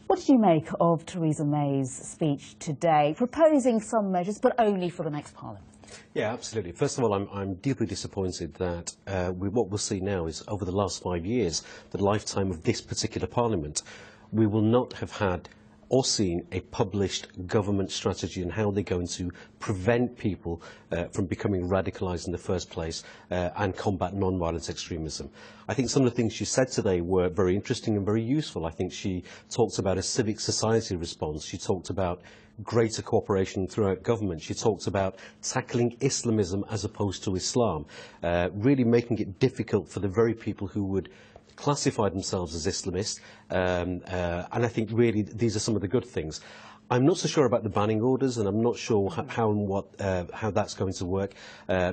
What did you make of Theresa May's speech today, proposing some measures, but only for the next Parliament? Yeah, absolutely. First of all, I'm deeply disappointed that what we'll see now is, over the last 5 years, the lifetime of this particular Parliament, we will not have had or seen a published government strategy on how they're going to prevent people from becoming radicalised in the first place and combat non-violent extremism. I think some of the things she said today were very interesting and very useful. I think she talked about a civic society response. She talked about greater cooperation throughout government. She talks about tackling Islamism as opposed to Islam, really making it difficult for the very people who would classify themselves as Islamists, and I think really these are some of the good things. I'm not so sure about the banning orders, and I'm not sure how that's going to work,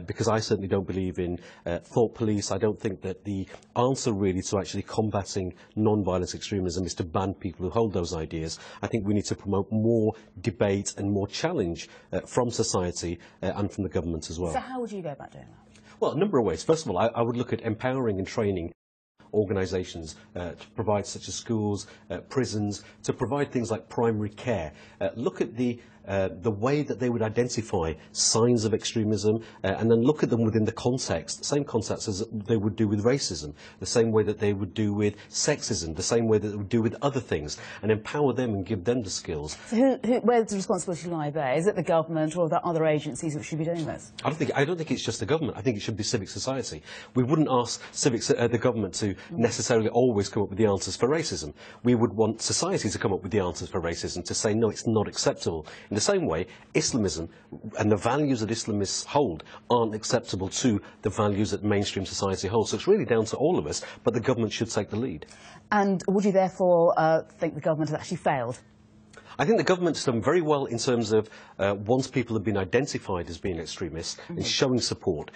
because I certainly don't believe in thought police. I don't think that the answer really to actually combating non-violent extremism is to ban people who hold those ideas. I think we need to promote more debate and more challenge from society and from the government as well. So how would you go about doing that? Well, a number of ways. First of all, I would look at empowering and training organisations to provide, such as schools, prisons, to provide things like primary care. Look at the way that they would identify signs of extremism and then look at them within the context, the same context as they would do with racism, the same way that they would do with sexism, the same way that they would do with other things, and empower them and give them the skills. So where does the responsibility lie there? Is it the government or are there other agencies which should be doing this? I don't think it's just the government. I think it should be civic society. We wouldn't ask the government to necessarily always come up with the answers for racism. We would want society to come up with the answers for racism, to say, no, it's not acceptable. In the same way, Islamism and the values that Islamists hold aren't acceptable to the values that mainstream society holds. So it's really down to all of us, but the government should take the lead. And would you therefore think the government has actually failed? I think the government's done very well in terms of once people have been identified as being extremists and showing support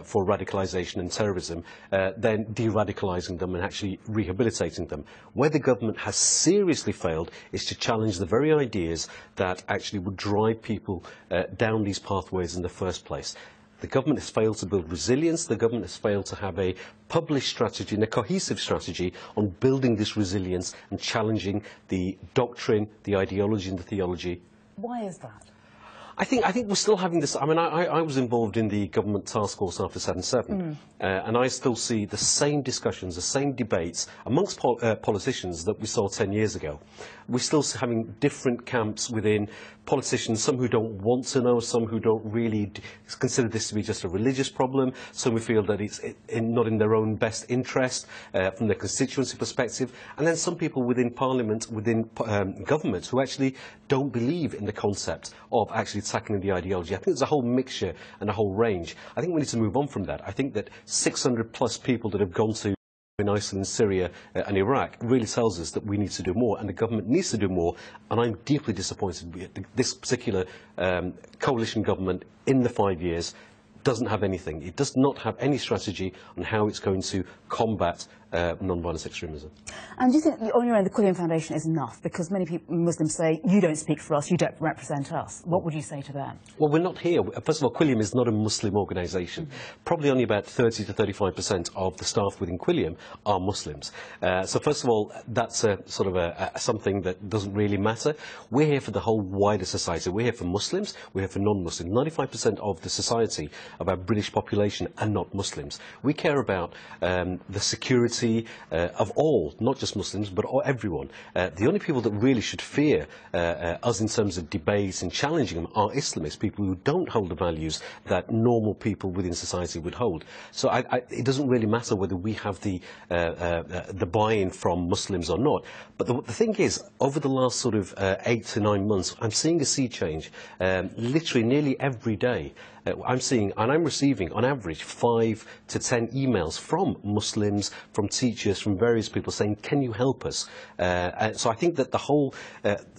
for radicalisation and terrorism, then de-radicalising them and actually rehabilitating them. Where the government has seriously failed is to challenge the very ideas that actually would drive people down these pathways in the first place. The government has failed to build resilience. The government has failed to have a published strategy and a cohesive strategy on building this resilience and challenging the doctrine, the ideology and the theology. Why is that? I think we're still having this. I mean, I was involved in the government task force after 7/7, and I still see the same discussions, the same debates amongst politicians that we saw 10 years ago. We're still having different camps within politicians, some who don't want to know, some who don't really consider this to be just a religious problem, some who feel that it's not in their own best interest from their constituency perspective, and then some people within Parliament, within government, who actually don't believe in the concept of actually tackling the ideology. I think there's a whole mixture and a whole range. I think we need to move on from that. I think that 600 plus people that have gone to in Iceland, Syria and Iraq really tells us that we need to do more, and the government needs to do more, and I'm deeply disappointed with this particular coalition government in the 5 years doesn't have anything. It does not have any strategy on how it's going to combat non-violent extremism. And do you think on your own the Quilliam Foundation is enough? Because many Muslims say, you don't speak for us, you don't represent us. What would you say to them? Well, we're not here. First of all, Quilliam is not a Muslim organisation. Probably only about 30 to 35% of the staff within Quilliam are Muslims. So first of all, that's sort of something that doesn't really matter. We're here for the whole wider society. We're here for Muslims, we're here for non-Muslims. 95% of the society, of our British population, are not Muslims. We care about the security of all, not just Muslims, but everyone. The only people that really should fear us in terms of debate and challenging them are Islamists, people who don't hold the values that normal people within society would hold. So it doesn't really matter whether we have the buy-in from Muslims or not. But the thing is, over the last sort of 8 to 9 months, I'm seeing a sea change. Literally nearly every day. I'm seeing, and I'm receiving, on average, 5 to 10 emails from Muslims, from teachers, from various people saying, can you help us? So I think that the whole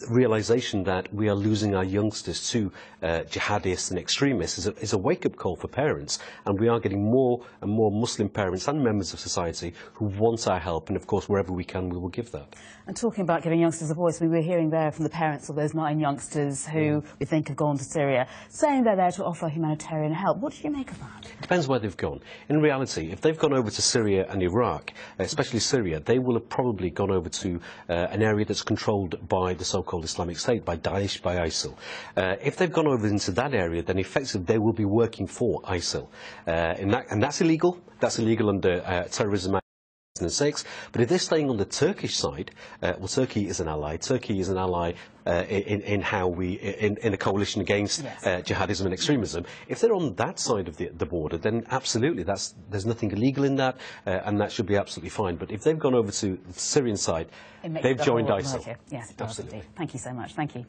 realisation that we are losing our youngsters to jihadists and extremists is a wake-up call for parents, and we are getting more and more Muslim parents and members of society who want our help, and of course, wherever we can, we will give that. And talking about giving youngsters a voice, we were hearing there from the parents of those 9 youngsters who we think have gone to Syria, saying they're there to offer humanitarian help. What do you make of that? It depends where they've gone. In reality, if they've gone over to Syria and Iraq, especially Syria, they will have probably gone over to an area that's controlled by the so-called Islamic State, by Daesh, by ISIL. If they've gone over into that area, then effectively they will be working for ISIL. And that's illegal. That's illegal under Terrorism Act 2006. But if they're staying on the Turkish side, well, Turkey is an ally. Turkey is an ally in a coalition against jihadism and extremism. If they're on that side of the border, then absolutely, there's nothing illegal in that, and that should be absolutely fine. But if they've gone over to the Syrian side, they've joined ISIL. Yes, it does. Absolutely. Thank you so much. Thank you.